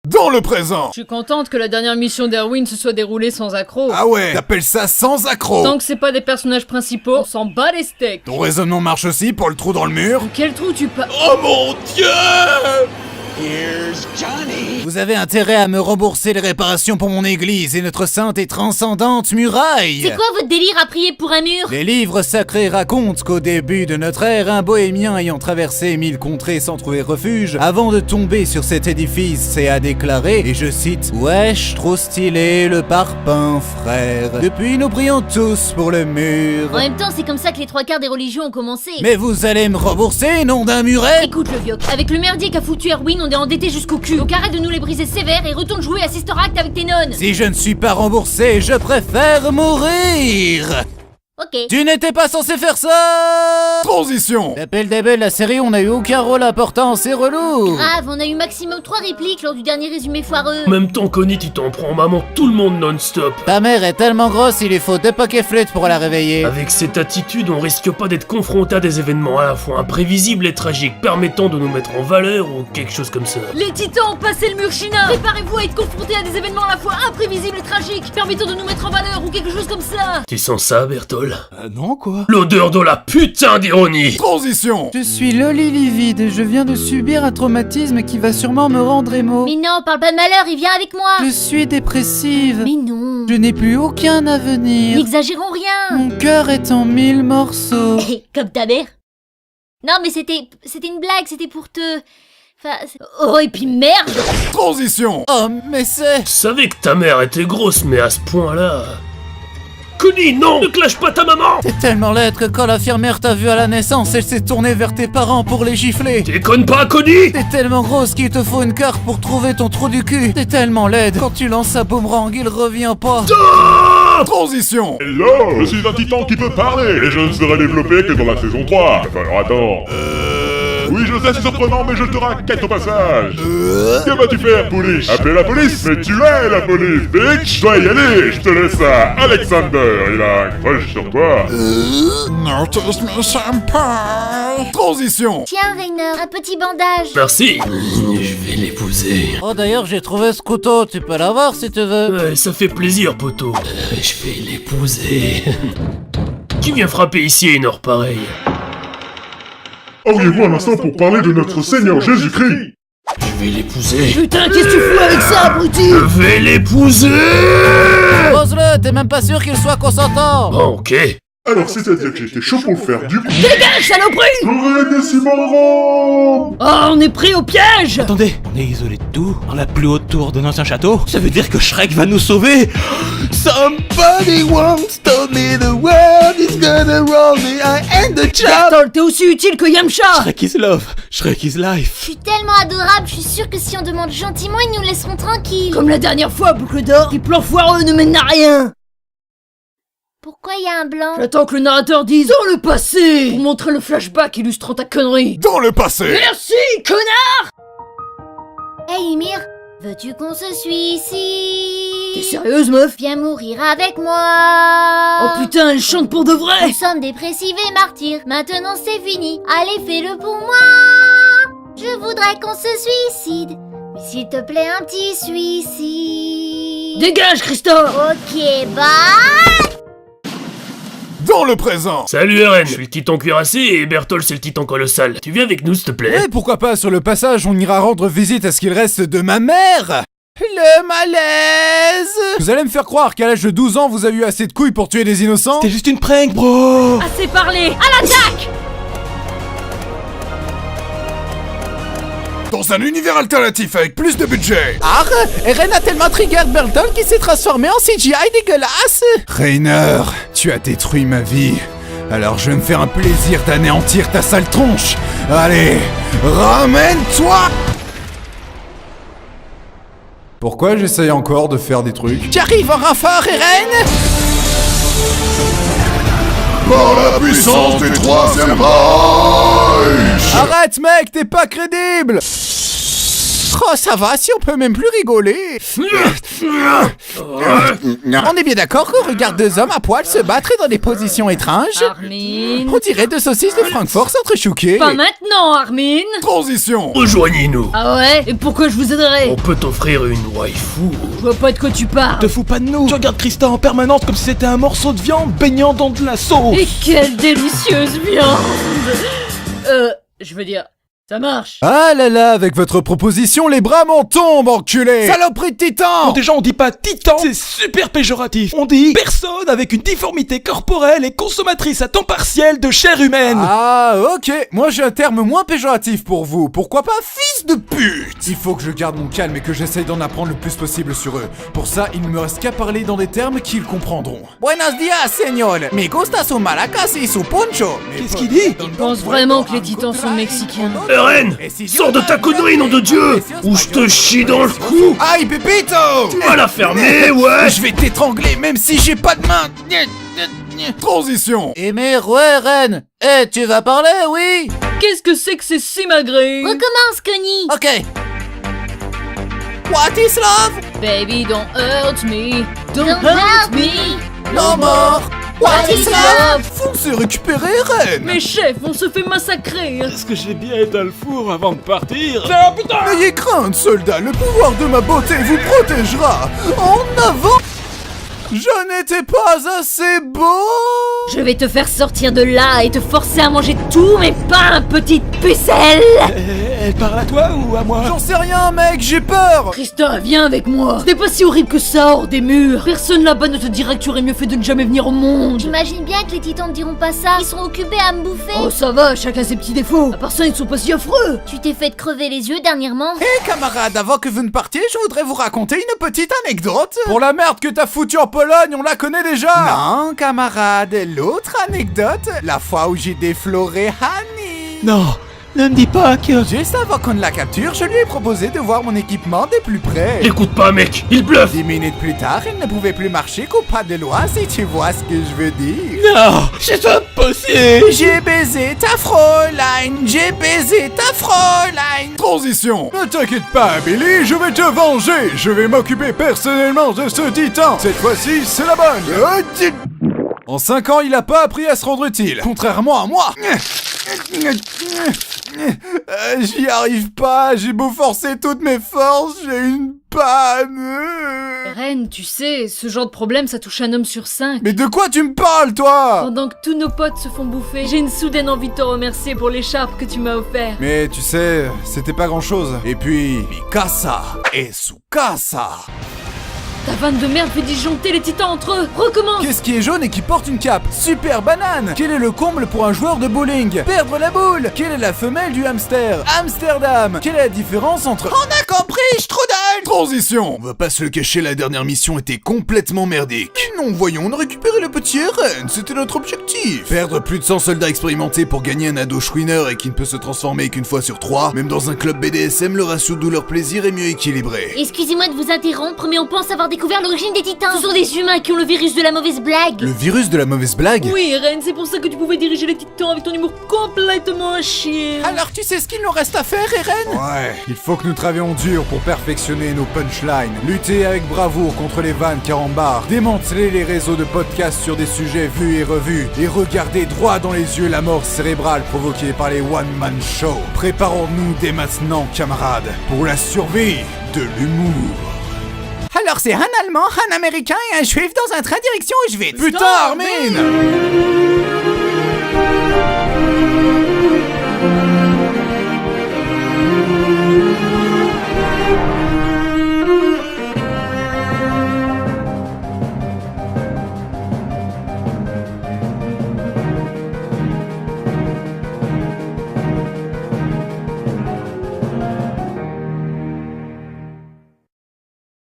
Dans le présent. Je suis contente que la dernière mission d'Erwin se soit déroulée sans accroc. Ah ouais, t'appelles ça sans accroc? Tant que c'est pas des personnages principaux, on s'en bat les steaks. Ton raisonnement marche aussi pour le trou dans le mur? Quel trou tu pas... Oh mon Dieu! Here's Johnny. Vous avez intérêt à me rembourser les réparations pour mon église et notre sainte et transcendante muraille. C'est quoi votre délire à prier pour un mur? Les livres sacrés racontent qu'au début de notre ère, un bohémien ayant traversé 1000 contrées sans trouver refuge, avant de tomber sur cet édifice, s'est à déclarer, et je cite, « Wesh, trop stylé le parpaing, frère. Depuis, nous prions tous pour le mur. » En même temps, c'est comme ça que les 3/4 des religions ont commencé. Mais vous allez me rembourser, nom d'un muret? Écoute le vieux, avec le merdier qu'a foutu Erwin, on est endetté jusqu'au cul. Donc arrête de nous les briser sévères et retourne jouer à Sister Act avec tes nonnes. Si je ne suis pas remboursé, je préfère mourir. Ok. Tu n'étais pas censé faire ça! Transition! D'appel début la série, on n'a eu aucun rôle important, c'est relou! Grave, on a eu maximum 3 répliques lors du dernier résumé foireux. En même temps, Connie, tu t'en prends maman tout le monde non-stop. Ta mère est tellement grosse, il lui faut 2 paquets flûtes pour la réveiller. Avec cette attitude, on risque pas d'être confronté à des événements à la fois imprévisibles et tragiques, permettant de nous mettre en valeur ou quelque chose comme ça. Les titans ont passé le mur chinois. Préparez-vous à être confrontés à des événements à la fois imprévisibles et tragiques, permettant de nous mettre en valeur ou quelque chose comme ça. Tu sens ça, Bertol? Non, quoi? L'odeur de la putain d'ironie! Transition! Je suis Loli livide et je viens de subir un traumatisme qui va sûrement me rendre émo. Mais non, parle pas de malheur, il vient avec moi. Je suis dépressive. Mais non. Je n'ai plus aucun avenir. N'exagérons rien. Mon cœur est en 1000 morceaux. Comme ta mère. Non mais c'était une blague, c'était pour te... Enfin... Oh et puis merde. Transition! Oh, mais c'est... Je savais que ta mère était grosse, mais à ce point-là... Connie, non! Ne clash pas ta maman! T'es tellement laide que quand l'infirmière t'a vu à la naissance, elle s'est tournée vers tes parents pour les gifler. Déconne pas, Connie! T'es tellement grosse qu'il te faut une carte pour trouver ton trou du cul. T'es tellement laide, quand tu lances un boomerang, il revient pas. Transition! Hello, je suis un titan qui peut parler, et je ne serai développé que dans la saison 3. Alors attends. Oui, je sais, c'est surprenant, mais je te raquette au passage. Que vas-tu faire, police? Appeler la police? Mais tu es la police, bitch! Je dois y aller, je te laisse à Alexander, il a un crush sur toi. Notice me senpai. Transition! Tiens Rainer, un petit bandage. Merci. Je vais l'épouser. Oh d'ailleurs, j'ai trouvé ce couteau, tu peux l'avoir si tu veux. Ouais, ça fait plaisir, poteau. Je vais l'épouser. Qui vient frapper ici à une heure pareille? Auriez-vous un instant pour parler de notre Seigneur Jésus-Christ? Je vais l'épouser. Putain, qu'est-ce que tu fous avec ça, abruti? Je vais l'épouser! Pose-le, t'es même pas sûr qu'il soit consentant. Bon, ok. Alors c'est-à-dire que j'étais chaud pour le faire, du coup... Dégage, saloperie! J'aurais des Simon! Oh, on est pris au piège! Attendez, on est isolé de tout, dans la plus haute tour d'un ancien château. Ça veut dire que Shrek va nous sauver. Somebody once told me the world is gonna roll me, I am the child. Bertol, t'es aussi utile que Yamcha! Shrek is love, Shrek is life. Je suis tellement adorable, je suis sûre que si on demande gentiment, ils nous laisseront tranquilles. Comme la dernière fois, boucle d'or, tes plans foireux ne mènent à rien! Pourquoi il y a un blanc? J'attends que le narrateur dise dans le passé pour montrer le flashback illustrant ta connerie. Dans le passé! Merci, connard! Hey Ymir, veux-tu qu'on se suicide? T'es sérieuse, meuf? Viens mourir avec moi. Oh putain, elle chante pour de vrai! Nous sommes dépressifs et martyrs, maintenant c'est fini. Allez, fais-le pour moi. Je voudrais qu'on se suicide, mais s'il te plaît, un petit suicide. Dégage, Christophe! Ok, bye. Dans le présent! Salut Eren, je suis le titan cuirassé et Bertol c'est le titan colossal. Tu viens avec nous s'il te plaît? Ouais, pourquoi pas, sur le passage, on ira rendre visite à ce qu'il reste de ma mère! Le malaise! Vous allez me faire croire qu'à l'âge de 12 ans, vous avez eu assez de couilles pour tuer des innocents? C'était juste une prank, bro. Assez parlé! À l'attaque! Dans un univers alternatif avec plus de budget! Ah! Eren a tellement trigger Bertol qu'il s'est transformé en CGI dégueulasse! Rainer, tu as détruit ma vie. Alors je vais me faire un plaisir d'anéantir ta sale tronche! Allez, ramène-toi! Pourquoi j'essaye encore de faire des trucs? J'arrive en renfort, Eren! Par la puissance du troisième Reich! Arrête, mec, t'es pas crédible! Oh, ça va, si on peut même plus rigoler. On est bien d'accord qu'on regarde deux hommes à poil se battre dans des positions étranges. Armin. On dirait deux saucisses de Francfort s'entrechoquer. Pas maintenant, Armin. Transition. Rejoignez-nous. Ah ouais? Et pourquoi je vous aiderais? On peut t'offrir une waifu. Je vois pas de quoi tu parles. Te fous pas de nous. Tu regardes Krista en permanence comme si c'était un morceau de viande baignant dans de la sauce. Et quelle délicieuse viande. Je veux dire, ça marche. Ah là là, avec votre proposition, les bras m'en tombent, enculé. Saloperie de titan. Bon, déjà, on dit pas titan, c'est super péjoratif. On dit personne avec une difformité corporelle et consommatrice à temps partiel de chair humaine. Ah, ok. Moi, j'ai un terme moins péjoratif pour vous. Pourquoi pas fils de pute? Il faut que je garde mon calme et que j'essaye d'en apprendre le plus possible sur eux. Pour ça, il ne me reste qu'à parler dans des termes qu'ils comprendront. Buenos días, señor. Me gusta su maracas y su poncho. Qu'est-ce qu'il dit? Il pense vraiment que les titans sont mexicains. Eren, sors de ta connerie, nom de Dieu, ou je te chie dans le cou. Aïe, Pépito. Tu vas la fermer, ouais. Je vais t'étrangler même si j'ai pas de main. Transition. Eh mais ouais, Ren. Eh, tu vas parler, oui? Qu'est-ce que c'est que ces simagrées? Recommence, Connie. Ok. What is love? Baby, don't hurt me. Don't hurt me. No more. What is love? Foncez récupérer, Ren. Mais chef, on se fait massacrer. Est-ce que j'ai bien éteint le four avant de partir? N'ayez crainte, soldat, le pouvoir de ma beauté vous protégera. En avant. Je n'étais pas assez beau. Je vais te faire sortir de là et te forcer à manger tous mes pains, petite pucelle. Elle parle à toi ou à moi? J'en sais rien, mec, j'ai peur. Krista, viens avec moi. C'est pas si horrible que ça, hors des murs. Personne là-bas ne te dira que tu aurais mieux fait de ne jamais venir au monde. J'imagine bien que les titans ne diront pas ça. Ils sont occupés à me bouffer. Oh, ça va, chacun ses petits défauts. À part ça, ils sont pas si affreux. Tu t'es fait crever les yeux dernièrement. Hé, camarade, avant que vous ne partiez, je voudrais vous raconter une petite anecdote. Pour la merde que t'as foutue en Pologne, on la connaît déjà. Non, camarade, l'autre anecdote, la fois où j'ai défloré Hanni. Non, ne me dis pas que... Juste avant qu'on ne la capture, je lui ai proposé de voir mon équipement de plus près. L'écoute pas, mec, il bluffe. 10 minutes plus tard, il ne pouvait plus marcher qu'au pas de loi, si tu vois ce que je veux dire. Non, c'est impossible. J'ai baisé ta Fräulein, j'ai baisé ta Fräulein. Transition. Ne t'inquiète pas, Billy, je vais te venger. Je vais m'occuper personnellement de ce titan. Cette fois-ci, c'est la bonne. En 5 ans, il a pas appris à se rendre utile, contrairement à moi. J'y arrive pas, j'ai beau forcer toutes mes forces, j'ai une panne. Ren, tu sais, ce genre de problème, ça touche un homme sur 5. Mais de quoi tu me parles, toi? Pendant que tous nos potes se font bouffer, j'ai une soudaine envie de te remercier pour l'écharpe que tu m'as offert. Mais tu sais, c'était pas grand-chose. Et puis, Mikasa et Tsukasa. Ta vanne de merde fait disjoncter les titans entre eux. Recommence. Qu'est-ce qui est jaune et qui porte une cape? Super banane. Quel est le comble pour un joueur de bowling? Perdre la boule. Quelle est la femelle du hamster? Amsterdam. Quelle est la différence entre... On a compris, Strudel. Transition. On va pas se le cacher, la dernière mission était complètement merdique. Non, voyons, on a récupéré le petit Eren, c'était notre objectif. Perdre plus de 100 soldats expérimentés pour gagner un ado chouineur et qui ne peut se transformer qu'une fois sur 3. Même dans un club BDSM, le ratio douleur-plaisir est mieux équilibré. Excusez-moi de vous interrompre, mais on pense avoir découvert l'origine des titans. Ce sont des humains qui ont le virus de la mauvaise blague. Le virus de la mauvaise blague? Oui, Ren, c'est pour ça que tu pouvais diriger les titans avec ton humour complètement à chier. Alors tu sais ce qu'il nous reste à faire, Eren? Ouais, il faut que nous travaillions dur pour perfectionner nos punchlines, lutter avec bravoure contre les vannes carambars, démanteler les réseaux de podcasts sur des sujets vus et revus, et regarder droit dans les yeux la mort cérébrale provoquée par les one-man shows. Préparons-nous dès maintenant, camarades, pour la survie de l'humour. Alors c'est un Allemand, un Américain et un Juif dans un train direction Auschwitz. Putain, Armin!